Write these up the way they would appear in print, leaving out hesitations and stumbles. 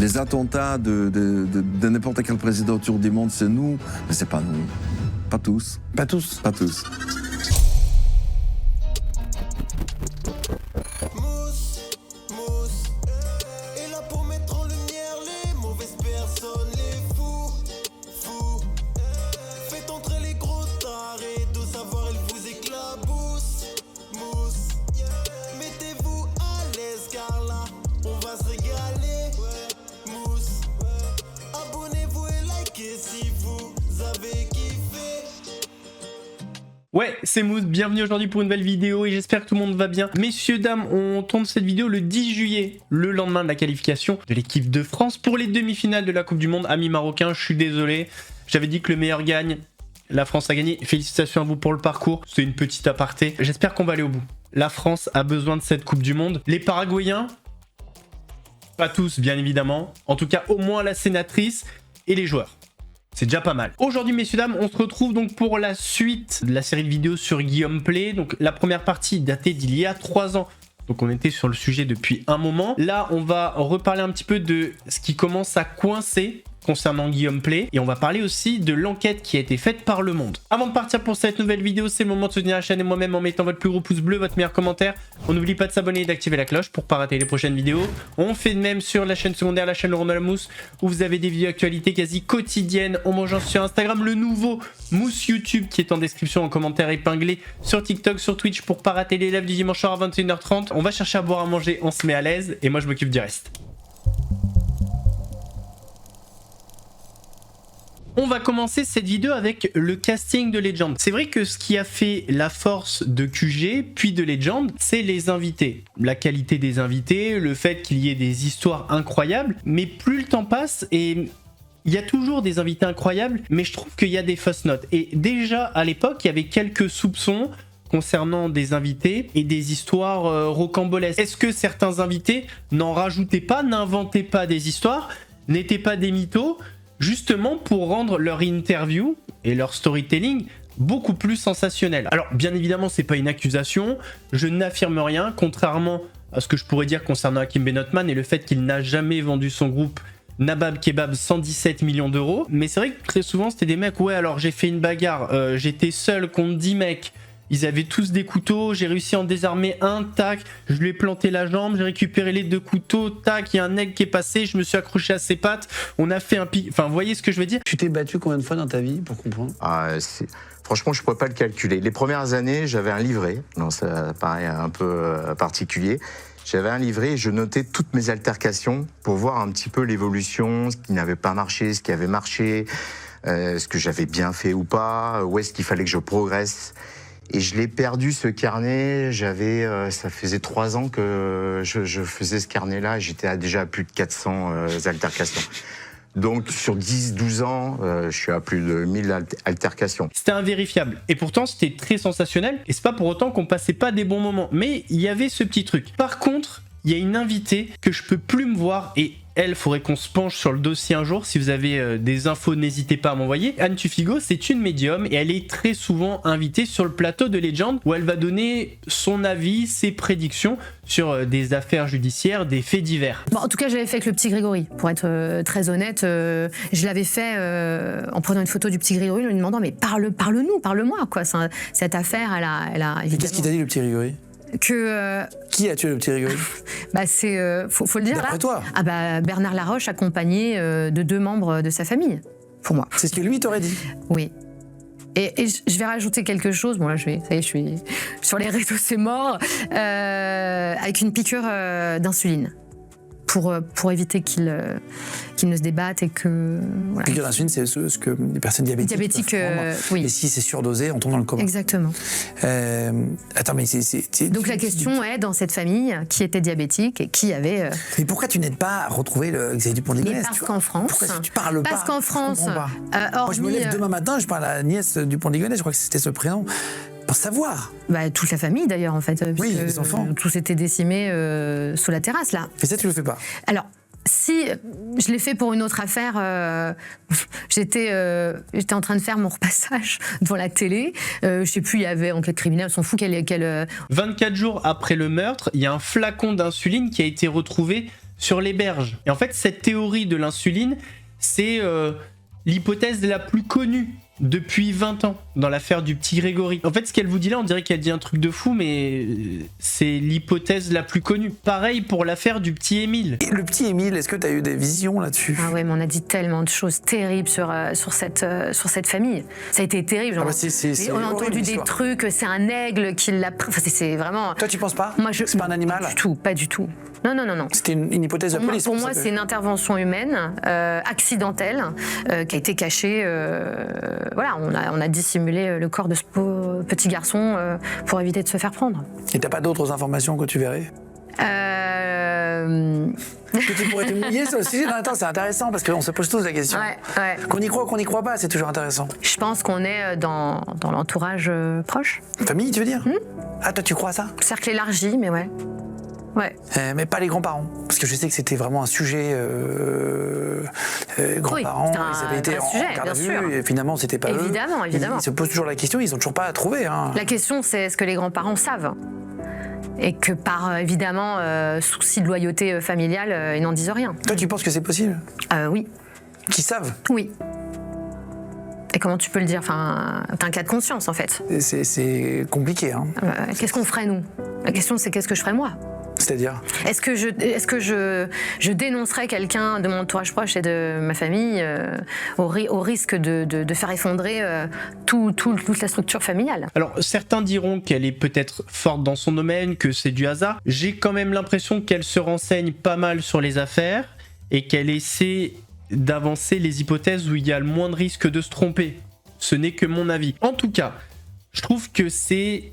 Les attentats de n'importe quel président autour du monde, c'est nous, mais c'est pas nous. Pas tous. Pas tous. Pas tous. Ouais, c'est Mousse, bienvenue aujourd'hui pour une nouvelle vidéo et j'espère que tout le monde va bien. Messieurs, dames, on tourne cette vidéo le 10 juillet, le lendemain de la qualification de l'équipe de France pour les demi-finales de la Coupe du Monde. Amis marocains, je suis désolé, j'avais dit que le meilleur gagne, la France a gagné. Félicitations à vous pour le parcours, c'est une petite aparté. J'espère qu'on va aller au bout. La France a besoin de cette Coupe du Monde. Les Paraguayens, pas tous bien évidemment, en tout cas au moins la sénatrice et les joueurs. C'est déjà pas mal. Aujourd'hui, messieurs, dames, on se retrouve donc pour la suite de la série de vidéos sur Guillaume Play. Donc la première partie datée d'il y a 3 ans. Donc on était sur le sujet depuis un moment. Là, on va reparler un petit peu de ce qui commence à coincer concernant Guillaume Play. Et on va parler aussi de l'enquête qui a été faite par Le Monde. Avant de partir pour cette nouvelle vidéo, c'est le moment de soutenir la chaîne et moi-même en mettant votre plus gros pouce bleu, votre meilleur commentaire. On n'oublie pas de s'abonner et d'activer la cloche pour ne pas rater les prochaines vidéos. On fait de même sur la chaîne secondaire, la chaîne Laurent de la Mousse, où vous avez des vidéos actualités quasi quotidiennes. On mange sur Instagram, le nouveau Mousse YouTube qui est en description, en commentaire épinglé, sur TikTok, sur Twitch pour pas rater les lives du dimanche soir à 21h30. On va chercher à boire, à manger, on se met à l'aise et moi je m'occupe du reste. On va commencer cette vidéo avec le casting de Legend. C'est vrai que ce qui a fait la force de QG puis de Legend, c'est les invités. La qualité des invités, le fait qu'il y ait des histoires incroyables, mais plus le temps passe et il y a toujours des invités incroyables, mais je trouve qu'il y a des fausses notes. Et déjà à l'époque, il y avait quelques soupçons concernant des invités et des histoires rocambolesques. Est-ce que certains invités n'en rajoutaient pas, n'inventaient pas des histoires, n'étaient pas des mythos, justement pour rendre leur interview et leur storytelling beaucoup plus sensationnel. Alors bien évidemment c'est pas une accusation, je n'affirme rien, contrairement à ce que je pourrais dire concernant Hakim Benotman et le fait qu'il n'a jamais vendu son groupe Nabab Kebab 117 millions d'euros. Mais c'est vrai que très souvent c'était des mecs, ouais alors j'ai fait une bagarre, j'étais seul contre 10 mecs, ils avaient tous des couteaux, j'ai réussi à en désarmer un, tac, je lui ai planté la jambe, j'ai récupéré les 2 couteaux, tac, il y a un aigle qui est passé, je me suis accroché à ses pattes, on a fait un pic... Enfin, vous voyez ce que je veux dire? Tu t'es battu combien de fois dans ta vie pour comprendre? Franchement, je ne pourrais pas le calculer. Les premières années, j'avais un livret, non, ça paraît un peu particulier. J'avais un livret et je notais toutes mes altercations pour voir un petit peu l'évolution, ce qui n'avait pas marché, ce qui avait marché, ce que j'avais bien fait ou pas, où est-ce qu'il fallait que je progresse. Et je l'ai perdu, ce carnet. Ça faisait 3 ans que je faisais ce carnet-là. J'étais déjà à plus de 400 altercations. Donc sur 10-12 ans, je suis à plus de 1000 altercations. C'était invérifiable. Et pourtant, c'était très sensationnel. Et c'est pas pour autant qu'on passait pas des bons moments. Mais il y avait ce petit truc. Par contre, il y a une invitée que je peux plus me voir et elle, faudrait qu'on se penche sur le dossier un jour. Si vous avez des infos, n'hésitez pas à m'envoyer. Anne Tufigo, c'est une médium et elle est très souvent invitée sur le plateau de Legend où elle va donner son avis, ses prédictions sur des affaires judiciaires, des faits divers. Bon, en tout cas, j'avais fait avec le petit Grégory. Pour être très honnête, je l'avais fait en prenant une photo du petit Grégory, en lui demandant mais parle-nous, parle-moi quoi. Cette affaire, elle a évidemment... Qu'est-ce qu'il t'a dit le petit Grégory? Qui a tué le petit Grégory? Bah c'est faut le dire là. D'après toi? Ah bah Bernard Laroche accompagné de 2 membres de sa famille. Pour moi. C'est ce que lui t'aurait dit? Oui. Et je vais rajouter quelque chose. Bon là ça y est, je suis sur les réseaux, c'est mort. Avec une piqûre d'insuline. Pour éviter qu'il ne se débatte et que... Voilà. Piqûre d'insuline, c'est ce que les personnes diabétiques oui. Et si c'est surdosé, on tombe dans le coma. Exactement. Attends, mais Donc la question est, dans cette famille, qui était diabétique et qui avait... Mais pourquoi tu n'aides pas à retrouver le Xavier Dupont de Ligonnès? Parce qu'en France... Pourquoi tu parles pas? Parce qu'en France... Moi, je me lève demain matin, je parle à la nièce Dupont de Ligonnès, je crois que c'était ce prénom. Pour savoir. Bah, toute la famille d'ailleurs en fait. Oui, les enfants. Tous étaient décimés sous la terrasse là. Et ça tu le fais pas? Alors, si je l'ai fait pour une autre affaire, j'étais en train de faire mon repassage devant la télé. Je sais plus, il y avait enquête criminelle, on s'en fout quelle... 24 jours après le meurtre, il y a un flacon d'insuline qui a été retrouvé sur les berges. Et en fait, cette théorie de l'insuline, c'est l'hypothèse la plus connue depuis 20 ans dans l'affaire du petit Grégory. En fait, ce qu'elle vous dit là, on dirait qu'elle dit un truc de fou, mais c'est l'hypothèse la plus connue. Pareil pour l'affaire du petit Émile. Et le petit Émile, est-ce que tu as eu des visions là-dessus? Ah ouais, mais on a dit tellement de choses terribles sur cette famille. Ça a été terrible. Genre, on a entendu des trucs, c'est un aigle qui l'a pris. Enfin, c'est vraiment... Toi, tu penses pas? Moi, c'est pas un animal? Pas du tout, pas du tout. Non. C'était une hypothèse de police. Pour moi, c'est une intervention humaine, accidentelle, qui a été cachée. Voilà, on a dissimulé le corps de ce petit garçon pour éviter de se faire prendre. Et t'as pas d'autres informations que tu verrais? Que tu pourrais te mouiller sur le sujet? Non, attends, c'est intéressant parce qu'on se pose tous la question. Ouais. Qu'on y croit ou qu'on n'y croit pas, c'est toujours intéressant. Je pense qu'on est dans l'entourage proche. Famille, tu veux dire? Ah, toi, tu crois à ça? Cercle élargi, mais ouais. Ouais. Mais pas les grands-parents. Parce que je sais que c'était vraiment un sujet. Grands-parents, ils avaient été en garde à vue et finalement, c'était pas eux. Évidemment. Ils se posent toujours la question, ils ont toujours pas à trouver. Hein. La question, c'est est-ce que les grands-parents savent? Et que par, évidemment, souci de loyauté familiale, ils n'en disent rien. Toi, tu penses que c'est possible? Oui. Qu'ils savent? Oui. Et comment tu peux le dire? Enfin, t'as un cas de conscience, en fait. C'est compliqué, hein. Qu'est-ce qu'on ferait, nous? La question, c'est qu'est-ce que je ferais, moi? C'est-à-dire? Est-ce que je dénoncerais quelqu'un de mon entourage proche et de ma famille au risque de faire effondrer toute la structure familiale? Alors, certains diront qu'elle est peut-être forte dans son domaine, que c'est du hasard. J'ai quand même l'impression qu'elle se renseigne pas mal sur les affaires et qu'elle essaie d'avancer les hypothèses où il y a le moins de risque de se tromper. Ce n'est que mon avis. En tout cas, je trouve que c'est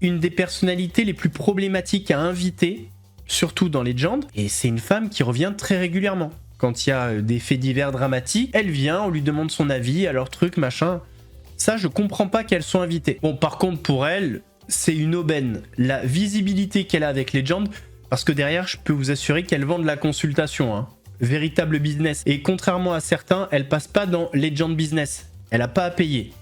une des personnalités les plus problématiques à inviter, surtout dans Legend, et c'est une femme qui revient très régulièrement. Quand il y a des faits divers dramatiques, elle vient, on lui demande son avis, alors truc, machin. Ça, je comprends pas qu'elle soit invitée. Bon, par contre, pour elle, c'est une aubaine. La visibilité qu'elle a avec Legend, parce que derrière, je peux vous assurer qu'elle vend de la consultation, hein. Véritable business. Et contrairement à certains, elle passe pas dans Legend Business. Elle a pas à payer.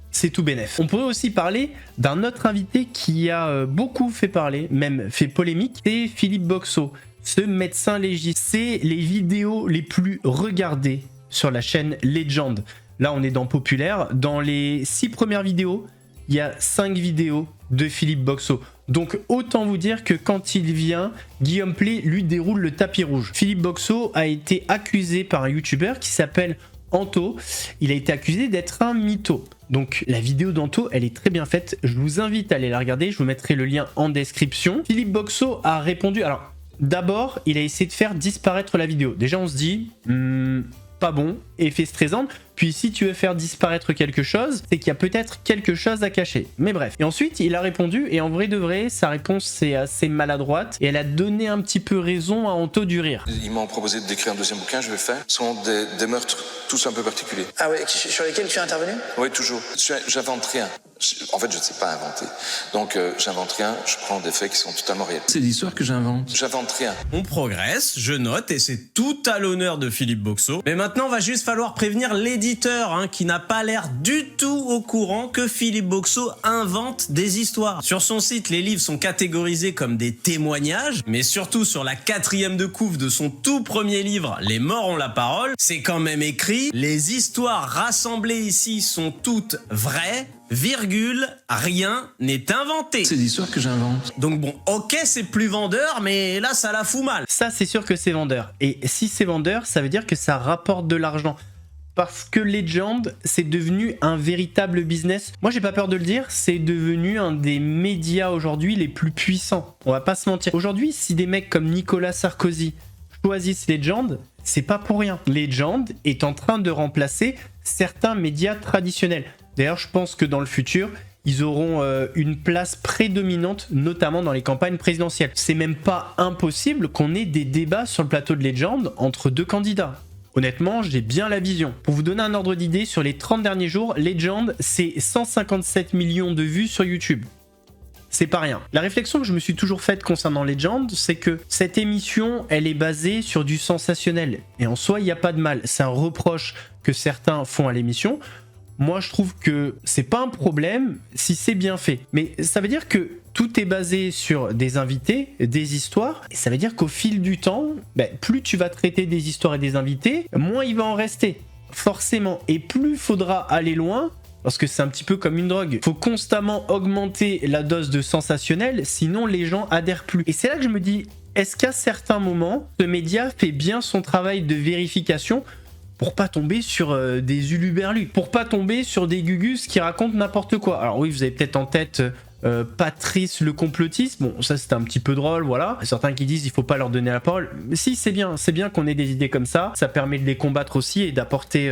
C'est tout bénef. On pourrait aussi parler d'un autre invité qui a beaucoup fait parler, même fait polémique, c'est Philippe Boxo, ce médecin légiste. C'est les vidéos les plus regardées sur la chaîne Legend. Là, on est dans populaire. Dans les 6 premières vidéos, il y a 5 vidéos de Philippe Boxo. Donc autant vous dire que quand il vient, Guillaume Play lui déroule le tapis rouge. Philippe Boxo a été accusé par un youtubeur qui s'appelle Anto. Il a été accusé d'être un mytho. Donc la vidéo d'Anto, elle est très bien faite. Je vous invite à aller la regarder. Je vous mettrai le lien en description. Philippe Boxo a répondu. Alors d'abord, il a essayé de faire disparaître la vidéo. Déjà, on se dit... pas bon, effet stressant. Puis si tu veux faire disparaître quelque chose, c'est qu'il y a peut-être quelque chose à cacher. Mais bref. Et ensuite, il a répondu, et en vrai de vrai, sa réponse c'est assez maladroite, et elle a donné un petit peu raison à Anto du rire. Ils m'ont proposé d'écrire un deuxième bouquin, je vais faire. Ce sont des meurtres tous un peu particuliers. Ah ouais, sur lesquels tu es intervenu? Oui, toujours. J'invente rien. En fait, je ne sais pas inventer. Donc, j'invente rien, je prends des faits qui sont totalement réels. C'est l'histoire que j'invente. J'invente rien. On progresse, je note, et c'est tout à l'honneur de Philippe Boxo. Mais maintenant, va juste falloir prévenir l'éditeur, hein, qui n'a pas l'air du tout au courant que Philippe Boxo invente des histoires. Sur son site, les livres sont catégorisés comme des témoignages, mais surtout sur la 4e de couve de son tout premier livre, Les morts ont la parole, c'est quand même écrit « Les histoires rassemblées ici sont toutes vraies, virgule, rien n'est inventé. » C'est l'histoire que j'invente. Donc bon, ok, c'est plus vendeur, mais là, ça la fout mal. Ça, c'est sûr que c'est vendeur. Et si c'est vendeur, ça veut dire que ça rapporte de l'argent. Parce que Legend, c'est devenu un véritable business. Moi, j'ai pas peur de le dire, c'est devenu un des médias aujourd'hui les plus puissants. On va pas se mentir. Aujourd'hui, si des mecs comme Nicolas Sarkozy choisissent Legend, c'est pas pour rien. Legend est en train de remplacer certains médias traditionnels. D'ailleurs, je pense que dans le futur, ils auront une place prédominante, notamment dans les campagnes présidentielles. C'est même pas impossible qu'on ait des débats sur le plateau de Legend entre 2 candidats. Honnêtement, j'ai bien la vision. Pour vous donner un ordre d'idée, sur les 30 derniers jours, Legend, c'est 157 millions de vues sur YouTube. C'est pas rien. La réflexion que je me suis toujours faite concernant Legend, c'est que cette émission, elle est basée sur du sensationnel. Et en soi, il n'y a pas de mal. C'est un reproche que certains font à l'émission. moi je trouve que c'est pas un problème si c'est bien fait. Mais ça veut dire que tout est basé sur des invités, des histoires, et ça veut dire qu'au fil du temps, plus tu vas traiter des histoires et des invités, moins il va en rester, forcément. Et plus il faudra aller loin, parce que c'est un petit peu comme une drogue. Faut constamment augmenter la dose de sensationnel, sinon les gens adhèrent plus. Et c'est là que je me dis, est-ce qu'à certains moments, ce média fait bien son travail de vérification pour pas tomber sur des uluberlus, pour pas tomber sur des gugus qui racontent n'importe quoi. Alors oui, vous avez peut-être en tête Patrice le complotiste, bon ça c'était un petit peu drôle, voilà. Certains qui disent il faut pas leur donner la parole. Mais si, c'est bien qu'on ait des idées comme ça permet de les combattre aussi et d'apporter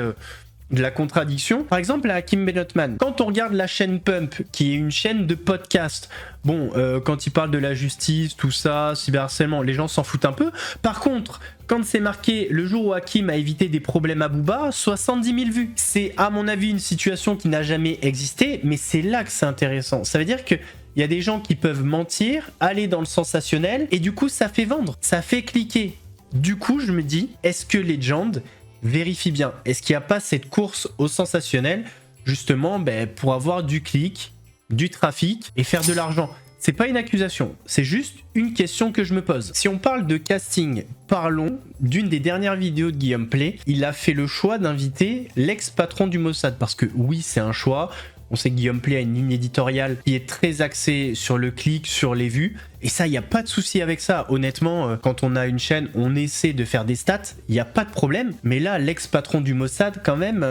de la contradiction. Par exemple, à Hakim Benotman, quand on regarde la chaîne Pump, qui est une chaîne de podcast, bon, quand il parle de la justice, tout ça, cyberharcèlement, les gens s'en foutent un peu. Par contre, quand c'est marqué le jour où Hakim a évité des problèmes à Booba, 70 000 vues. C'est à mon avis une situation qui n'a jamais existé, mais c'est là que c'est intéressant. Ça veut dire que il y a des gens qui peuvent mentir, aller dans le sensationnel, et du coup ça fait vendre, ça fait cliquer. Du coup, je me dis, est-ce que Legend vérifie bien? Est-ce qu'il n'y a pas cette course au sensationnel, justement, pour avoir du clic, du trafic et faire de l'argent? C'est pas une accusation, c'est juste une question que je me pose. Si on parle de casting, parlons d'une des dernières vidéos de Guillaume Play. Il a fait le choix d'inviter l'ex-patron du Mossad, parce que oui, c'est un choix. On sait que Guillaume Play a une ligne éditoriale qui est très axée sur le clic, sur les vues. Et ça, il n'y a pas de souci avec ça. Honnêtement, quand on a une chaîne, on essaie de faire des stats. Il n'y a pas de problème. Mais là, l'ex-patron du Mossad, quand même...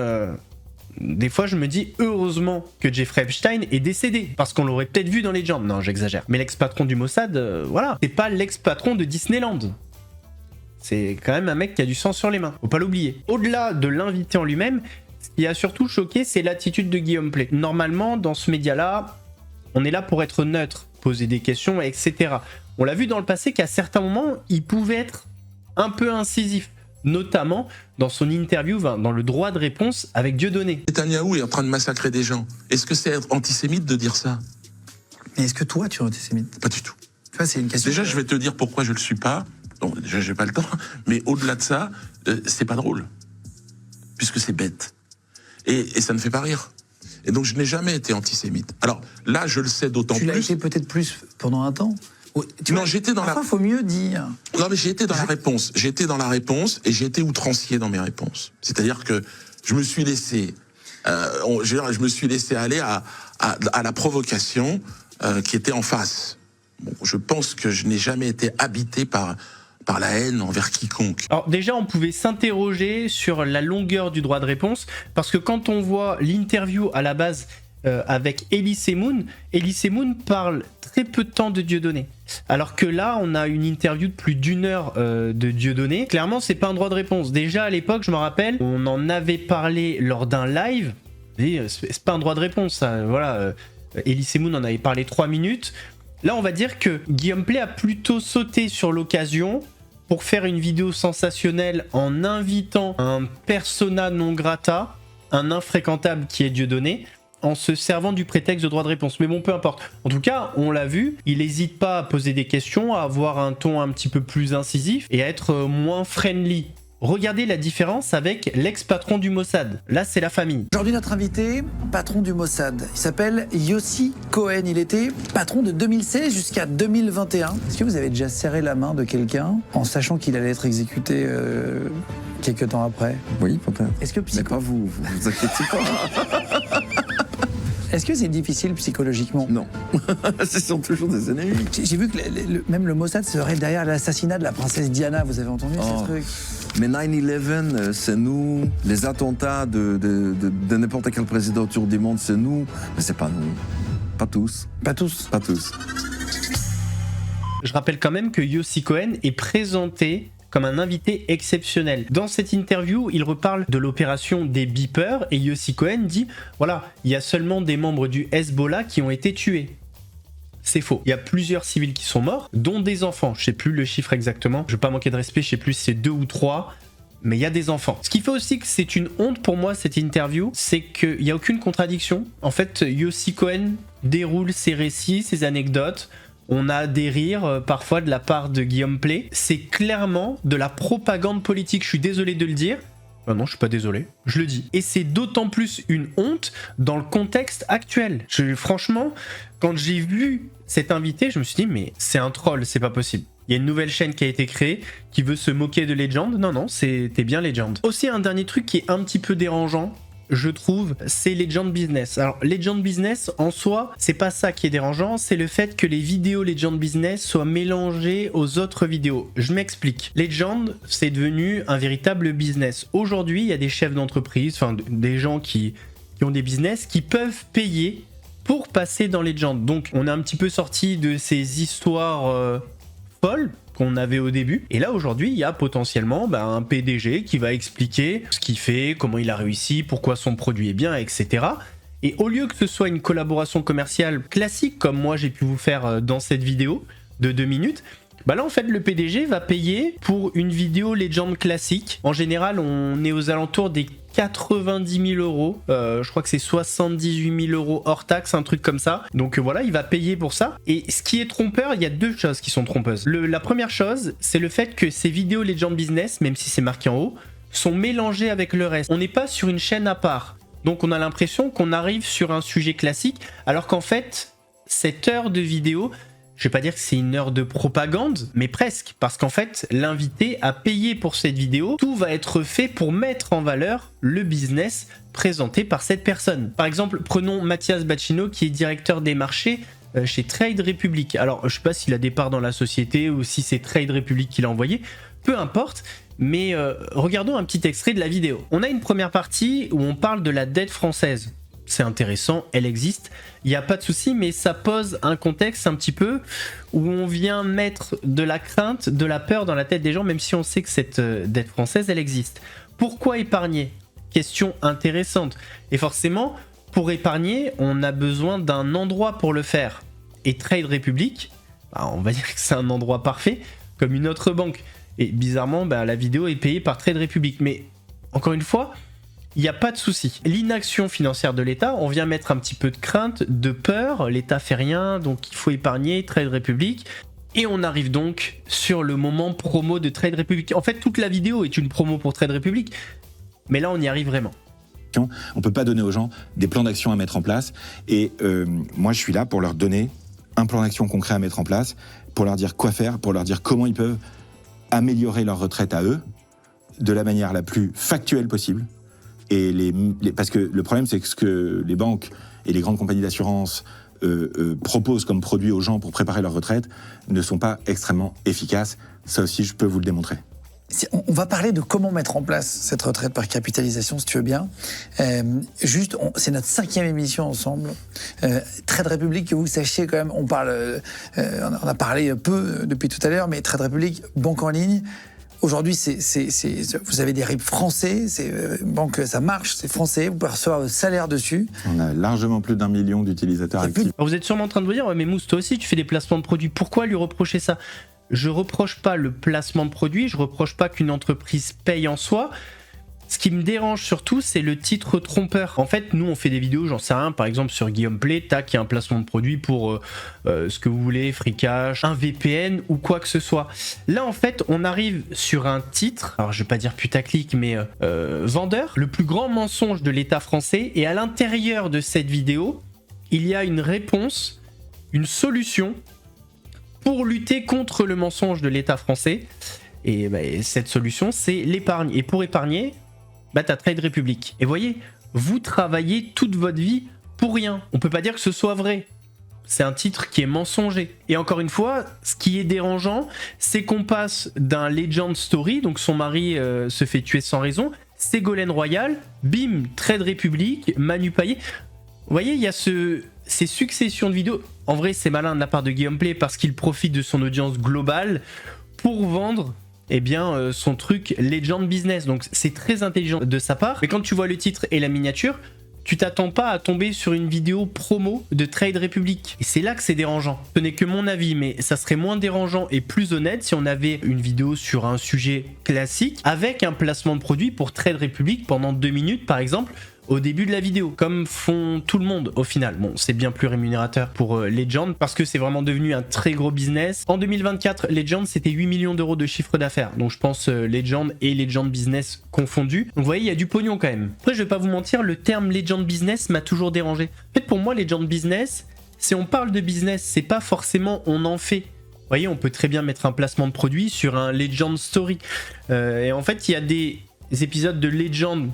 Des fois, je me dis, heureusement que Jeffrey Epstein est décédé. Parce qu'on l'aurait peut-être vu dans les Legend. Non, j'exagère. Mais l'ex-patron du Mossad, voilà. C'est pas l'ex-patron de Disneyland. C'est quand même un mec qui a du sang sur les mains. Faut pas l'oublier. Au-delà de l'invité en lui-même... Ce qui a surtout choqué, c'est l'attitude de Guillaume Play. Normalement, dans ce média-là, on est là pour être neutre, poser des questions, etc. On l'a vu dans le passé qu'à certains moments, il pouvait être un peu incisif, notamment dans son interview, dans le droit de réponse avec Dieudonné. Netanyahou est en train de massacrer des gens. Est-ce que c'est être antisémite de dire ça? Mais est-ce que toi, tu es antisémite? Pas du tout. Ça, c'est une question. Déjà, je vais te dire pourquoi je le suis pas. Bon, déjà, j'ai pas le temps. Mais au-delà de ça, c'est pas drôle. Puisque c'est bête. Et ça ne fait pas rire. Et donc, je n'ai jamais été antisémite. Alors, là, je le sais d'autant plus... Tu l'as été peut-être plus pendant un temps? Non, j'étais dans Parfois, faut mieux dire. Non, mais j'ai été dans la réponse. J'ai été dans la réponse et j'ai été outrancier dans mes réponses. C'est-à-dire que je me suis laissé... je me suis laissé aller à la provocation qui était en face. Bon, je pense que je n'ai jamais été habité par la haine envers quiconque. Alors déjà, on pouvait s'interroger sur la longueur du droit de réponse, parce que quand on voit l'interview à la base avec Elie Semoun parle très peu de temps de Dieudonné. Alors que là, on a une interview de plus d'1 heure de Dieudonné. Clairement, c'est pas un droit de réponse. Déjà, à l'époque, je me rappelle, on en avait parlé lors d'un live. Et c'est pas un droit de réponse, ça. Voilà, Elie Semoun en avait parlé 3 minutes. Là, on va dire que Guillaume Play a plutôt sauté sur l'occasion pour faire une vidéo sensationnelle en invitant un persona non grata, un infréquentable qui est Dieudonné, en se servant du prétexte de droit de réponse. Mais bon, peu importe. En tout cas, on l'a vu, il n'hésite pas à poser des questions, à avoir un ton un petit peu plus incisif et à être moins friendly. Regardez la différence avec l'ex-patron du Mossad. Là, c'est la famille. Aujourd'hui, notre invité, patron du Mossad, il s'appelle Yossi Cohen. Il était patron de 2016 jusqu'à 2021. Est-ce que vous avez déjà serré la main de quelqu'un en sachant qu'il allait être exécuté quelques temps après? Oui, peut-être. Est-ce que Mais pas vous inquiétez pas. Est-ce que c'est difficile psychologiquement? Non. Ce sont toujours des ennemis. J'ai vu que même le Mossad serait derrière l'assassinat de la princesse Diana. Vous avez entendu ce truc? Mais 9/11, c'est nous. Les attentats de n'importe quel président autour du monde, c'est nous. Mais c'est pas nous. Pas tous. Pas tous. Pas tous. Je rappelle quand même que Yossi Cohen est présenté comme un invité exceptionnel. Dans cette interview, il reparle de l'opération des beepers et Yossi Cohen dit « Voilà, il y a seulement des membres du Hezbollah qui ont été tués. » C'est faux. Il y a plusieurs civils qui sont morts, dont des enfants. Je sais plus le chiffre exactement. Je vais pas manquer de respect, je sais plus si c'est 2 ou 3. Mais il y a des enfants. Ce qui fait aussi que c'est une honte pour moi, cette interview, c'est qu'il n'y a aucune contradiction. En fait, Yossi Cohen déroule ses récits, ses anecdotes. On a des rires parfois de la part de Guillaume Play. C'est clairement de la propagande politique, je suis désolé de le dire. Bah non, je suis pas désolé, je le dis. Et c'est d'autant plus une honte dans le contexte actuel. Franchement, quand j'ai vu cet invité, je me suis dit, mais c'est un troll, c'est pas possible. Il y a une nouvelle chaîne qui a été créée qui veut se moquer de Legend. Non, t'es bien Legend. Aussi, un dernier truc qui est un petit peu dérangeant, je trouve, c'est Legend Business. Alors, Legend Business, en soi, c'est pas ça qui est dérangeant, c'est le fait que les vidéos Legend Business soient mélangées aux autres vidéos. Je m'explique. Legend, c'est devenu un véritable business. Aujourd'hui, il y a des chefs d'entreprise, enfin, des gens qui ont des business, qui peuvent payer pour passer dans Legend. Donc, on est un petit peu sorti de ces histoires folles qu'on avait au début. Et là, aujourd'hui, il y a potentiellement un PDG qui va expliquer ce qu'il fait, comment il a réussi, pourquoi son produit est bien, etc. Et au lieu que ce soit une collaboration commerciale classique, comme moi j'ai pu vous faire dans cette vidéo de 2 minutes, là en fait le PDG va payer pour une vidéo Legend classique. En général, on est aux alentours des 90 000 euros, je crois que c'est 78 000 euros hors taxe, un truc comme ça. Donc voilà, il va payer pour ça. Et ce qui est trompeur, il y a 2 choses qui sont trompeuses. La première chose, c'est le fait que ces vidéos Legend Business, même si c'est marqué en haut, sont mélangées avec le reste. On n'est pas sur une chaîne à part. Donc on a l'impression qu'on arrive sur un sujet classique, alors qu'en fait, cette heure de vidéo, je vais pas dire que c'est une heure de propagande, mais presque, parce qu'en fait, l'invité a payé pour cette vidéo. Tout va être fait pour mettre en valeur le business présenté par cette personne. Par exemple, prenons Mathias Bacchino, qui est directeur des marchés chez Trade Republic. Alors, je sais pas s'il a des parts dans la société ou si c'est Trade Republic qui l'a envoyé, peu importe. Mais regardons un petit extrait de la vidéo. On a une première partie où on parle de la dette française. C'est intéressant, elle existe, il n'y a pas de souci, mais ça pose un contexte un petit peu où on vient mettre de la crainte, de la peur dans la tête des gens, même si on sait que cette dette française, elle existe. Pourquoi épargner? Question intéressante. Et forcément, pour épargner, on a besoin d'un endroit pour le faire. Et Trade Republic, on va dire que c'est un endroit parfait, comme une autre banque. Et bizarrement, la vidéo est payée par Trade Republic. Mais encore une fois, il n'y a pas de souci. L'inaction financière de l'État, on vient mettre un petit peu de crainte, de peur. L'État fait rien, donc il faut épargner, Trade Republic. Et on arrive donc sur le moment promo de Trade Republic. En fait, toute la vidéo est une promo pour Trade Republic, mais là, on y arrive vraiment. On ne peut pas donner aux gens des plans d'action à mettre en place. Et moi, je suis là pour leur donner un plan d'action concret à mettre en place, pour leur dire quoi faire, pour leur dire comment ils peuvent améliorer leur retraite à eux, de la manière la plus factuelle possible. Et parce que le problème, c'est que ce que les banques et les grandes compagnies d'assurance proposent comme produit aux gens pour préparer leur retraite ne sont pas extrêmement efficaces. Ça aussi, je peux vous le démontrer. On va parler de comment mettre en place cette retraite par capitalisation, si tu veux bien. C'est notre 5e émission ensemble. Trade Republic, que vous sachiez quand même, on a parlé peu depuis tout à l'heure, mais Trade Republic, banque en ligne. Aujourd'hui, vous avez des RIB français, banque, ça marche, c'est français, vous pouvez recevoir votre salaire dessus. On a largement plus d'1 million d'utilisateurs actifs. Vous êtes sûrement en train de vous dire, ouais, mais Mousse, toi aussi, tu fais des placements de produits, pourquoi lui reprocher ça? Je reproche pas le placement de produits, je reproche pas qu'une entreprise paye en soi. Ce qui me dérange surtout, c'est le titre trompeur. En fait, nous, on fait des vidéos, j'en sais rien, par exemple sur Guillaume Play, tac, il y a un placement de produit pour ce que vous voulez, free cash, un VPN ou quoi que ce soit. Là, en fait, on arrive sur un titre, alors je vais pas dire putaclic, mais vendeur, le plus grand mensonge de l'État français, et à l'intérieur de cette vidéo, il y a une réponse, une solution pour lutter contre le mensonge de l'État français. Et cette solution, c'est l'épargne. Et pour épargner, t'as Trade Republic. Et voyez, vous travaillez toute votre vie pour rien. On peut pas dire que ce soit vrai. C'est un titre qui est mensonger. Et encore une fois, ce qui est dérangeant, c'est qu'on passe d'un Legend Story, donc son mari se fait tuer sans raison, Ségolène Royal, bim, Trade Republic, Manu Payet. Vous voyez, il y a ces successions de vidéos. En vrai, c'est malin de la part de Guillaume Play parce qu'il profite de son audience globale pour vendre son truc Legend Business. Donc c'est très intelligent de sa part. Mais quand tu vois le titre et la miniature, tu t'attends pas à tomber sur une vidéo promo de Trade Republic. Et c'est là que c'est dérangeant. Ce n'est que mon avis, mais ça serait moins dérangeant et plus honnête si on avait une vidéo sur un sujet classique avec un placement de produit pour Trade Republic pendant 2 minutes par exemple, au début de la vidéo, comme font tout le monde au final. Bon, c'est bien plus rémunérateur pour Legend parce que c'est vraiment devenu un très gros business. En 2024, Legend, c'était 8 millions d'euros de chiffre d'affaires. Donc je pense Legend et Legend Business confondus. Donc vous voyez, il y a du pognon quand même. Après, je vais pas vous mentir, le terme Legend Business m'a toujours dérangé. En fait, pour moi, Legend Business, si on parle de business, c'est pas forcément on en fait. Vous voyez, on peut très bien mettre un placement de produit sur un Legend Story. Et en fait, il y a des épisodes de Legend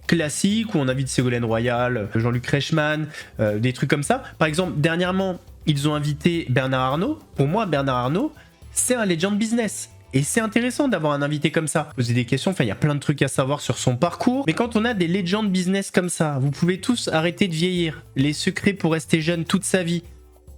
classique où on invite Ségolène Royal, Jean-Luc Reichmann, des trucs comme ça. Par exemple, dernièrement, ils ont invité Bernard Arnault. Pour moi, Bernard Arnault, c'est un Legend Business. Et c'est intéressant d'avoir un invité comme ça. Poser des questions, enfin, il y a plein de trucs à savoir sur son parcours. Mais quand on a des Legend Business comme ça, vous pouvez tous arrêter de vieillir. Les secrets pour rester jeune toute sa vie.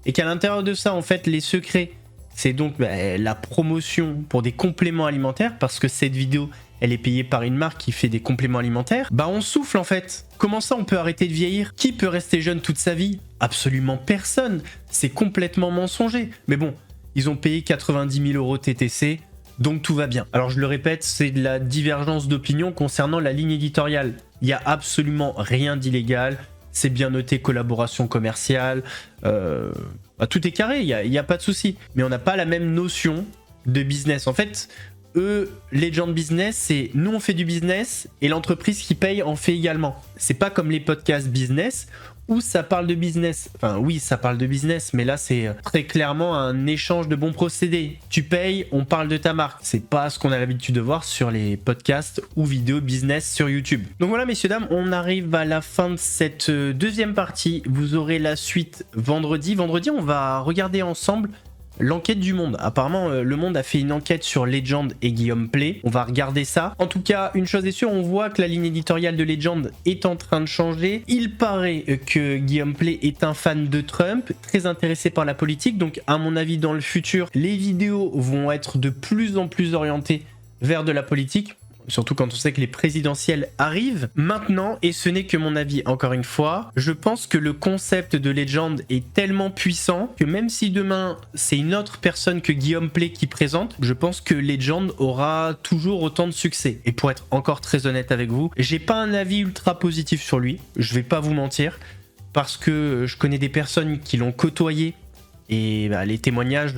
Et qu'à l'intérieur de ça, en fait, les secrets, c'est donc la promotion pour des compléments alimentaires, parce que cette vidéo, elle est payée par une marque qui fait des compléments alimentaires, bah on souffle en fait. Comment ça on peut arrêter de vieillir? Qui peut rester jeune toute sa vie? Absolument personne. C'est complètement mensonger. Mais bon, ils ont payé 90 000 € TTC, donc tout va bien. Alors je le répète, c'est de la divergence d'opinion concernant la ligne éditoriale. Il n'y a absolument rien d'illégal. C'est bien noté collaboration commerciale. Tout est carré, il n'y a pas de souci. Mais on n'a pas la même notion de business. En fait, eux, Legend Business, c'est nous on fait du business et l'entreprise qui paye en fait également. C'est pas comme les podcasts business où ça parle de business. Enfin oui, ça parle de business, mais là c'est très clairement un échange de bons procédés. Tu payes, on parle de ta marque. C'est pas ce qu'on a l'habitude de voir sur les podcasts ou vidéos business sur YouTube. Donc voilà messieurs dames, on arrive à la fin de cette deuxième partie. Vous aurez la suite vendredi. Vendredi, on va regarder ensemble l'enquête du Monde. Apparemment, Le Monde a fait une enquête sur Legend et Guillaume Play. On va regarder ça. En tout cas, une chose est sûre, on voit que la ligne éditoriale de Legend est en train de changer. Il paraît que Guillaume Play est un fan de Trump, très intéressé par la politique. Donc, à mon avis, dans le futur, les vidéos vont être de plus en plus orientées vers de la politique. Surtout quand on sait que les présidentielles arrivent maintenant, et ce n'est que mon avis encore une fois, je pense que le concept de Legend est tellement puissant que même si demain c'est une autre personne que Guillaume Play qui présente, je pense que Legend aura toujours autant de succès. Et pour être encore très honnête avec vous, j'ai pas un avis ultra positif sur lui, je vais pas vous mentir, parce que je connais des personnes qui l'ont côtoyé et les témoignages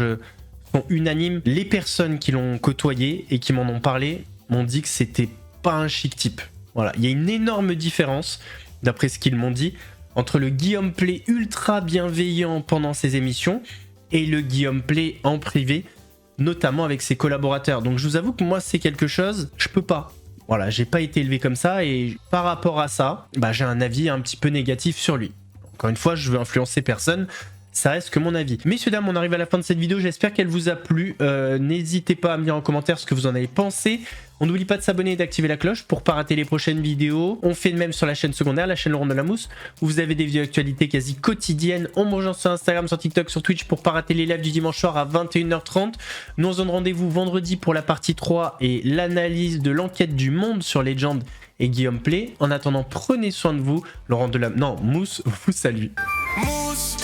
sont unanimes. Les personnes qui l'ont côtoyé et qui m'en ont parlé m'ont dit que c'était pas un chic type. Voilà, il y a une énorme différence, d'après ce qu'ils m'ont dit, entre le Guillaume Play ultra bienveillant pendant ses émissions et le Guillaume Play en privé, notamment avec ses collaborateurs. Donc je vous avoue que moi c'est quelque chose, je peux pas. Voilà, j'ai pas été élevé comme ça et par rapport à ça, j'ai un avis un petit peu négatif sur lui. Encore une fois, je veux influencer personne. Ça reste que mon avis. Messieurs, dames, on arrive à la fin de cette vidéo. J'espère qu'elle vous a plu. N'hésitez pas à me dire en commentaire ce que vous en avez pensé. On n'oublie pas de s'abonner et d'activer la cloche pour pas rater les prochaines vidéos. On fait de même sur la chaîne secondaire, la chaîne Laurent de la Mousse, où vous avez des vidéos d'actualité quasi quotidiennes. On me rejoint sur Instagram, sur TikTok, sur Twitch pour pas rater les lives du dimanche soir à 21h30. Nous on se donne rendez-vous vendredi pour la partie 3 et l'analyse de l'enquête du Monde sur Legend et Guillaume Play. En attendant, prenez soin de vous. Laurent de la... Non, Mousse vous salue. Mousse,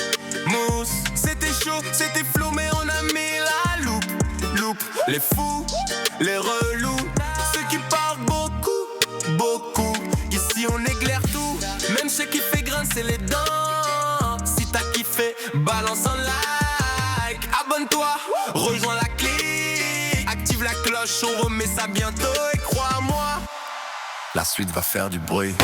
c'était chaud, c'était flou, mais on a mis la loupe. Les fous, les relous, ceux qui parlent beaucoup. Ici on éclaire tout, même ceux qui fait grincer les dents. Si t'as kiffé, balance un like. Abonne-toi, rejoins la clique. Active la cloche, on remet ça bientôt. Et crois-moi, la suite va faire du bruit.